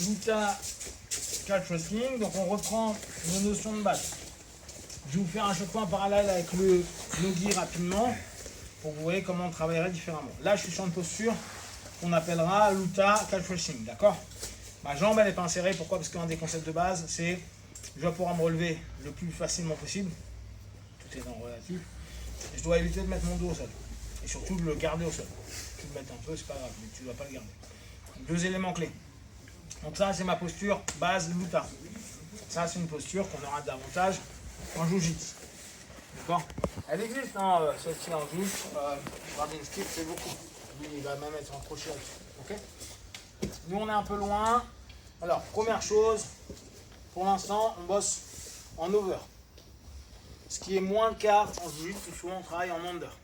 l'UTA catch wrestling. Donc on reprend nos notions de base. Je vais vous faire un échauffement en parallèle avec le nogi rapidement pour que vous voyez comment on travaillerait différemment. Là, je suis sur une posture qu'on appellera l'UTA catch wrestling, d'accord? Ma jambe, elle n'est pas insérée. Pourquoi? Parce qu'un des concepts de base, c'est je dois pouvoir me relever le plus facilement possible. Tout est dans le relatif. Et je dois éviter de mettre mon dos au sol. Et surtout de le garder au sol. Tu le mets un peu, c'est pas grave, mais tu ne dois pas le garder. Donc, deux éléments clés. Donc ça, c'est ma posture base l'UTA. Ça, c'est une posture qu'on aura davantage en jiu-jitsu. D'accord? Elle existe, hein, celle-ci en jiu-jitsu. Regardez, skip, c'est beaucoup. Lui, il va même être accroché là-dessus. Ok? Nous, on est un peu loin. Alors, première chose, pour l'instant, on bosse en over. Ce qui est moins le cas en jiu-jitsu, souvent on travaille en under.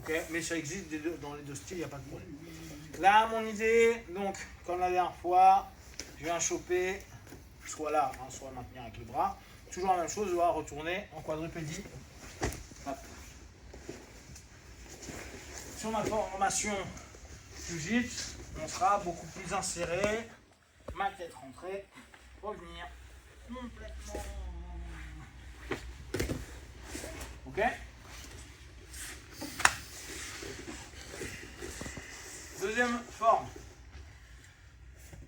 Okay, mais ça existe dans les deux styles, il n'y a pas de problème. Là, mon idée, donc, comme la dernière fois, je viens choper, soit là, hein, soit maintenir avec le bras. Toujours la même chose, je dois retourner en quadrupédie. Hop. Sur ma formation jiu-jitsu, on sera beaucoup plus inséré, ma tête rentrée, revenir complètement. Ok? Deuxième forme,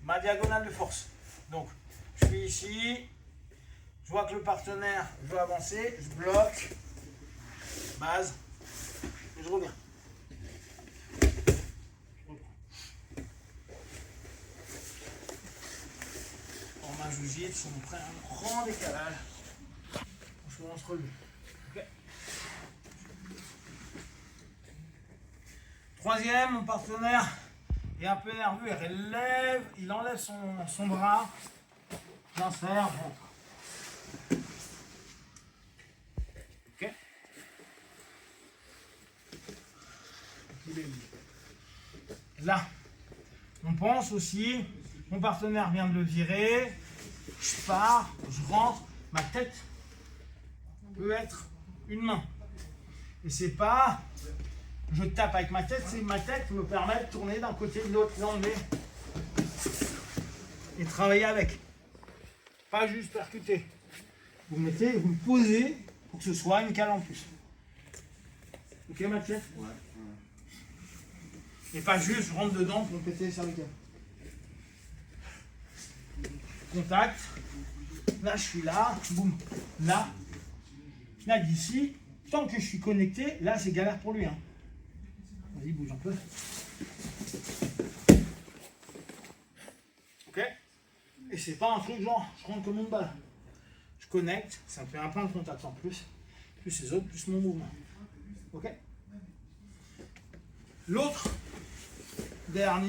ma diagonale de force. Donc, je suis ici, je vois que le partenaire veut avancer, je bloque, base, et je reviens. Je reprends. En main jiu-jitsu, on prend un grand décalage. On se relève. Okay. Troisième, mon partenaire est un peu nerveux, il enlève son bras, j'insère, rentre. Ok. Là, on pense aussi, mon partenaire vient de le virer, je pars, je rentre, ma tête peut être une main. Et c'est pas je tape avec ma tête, c'est ma tête me permet de tourner d'un côté de l'autre, l'enlever et travailler avec. Pas juste percuter. Vous mettez, vous le posez pour que ce soit une cale en plus. Ok ma tête? Ouais. Et pas juste je rentre dedans pour péter les cervicales. Contact. Là je suis là, boum. Là d'ici, tant que je suis connecté, là c'est galère pour lui. Hein. Vas-y, bouge un peu. Ok? Et c'est pas un truc genre, je rentre comme une balle. Je connecte, ça me fait un point de contact en plus. Plus les autres, plus mon mouvement. Ok? L'autre, dernier.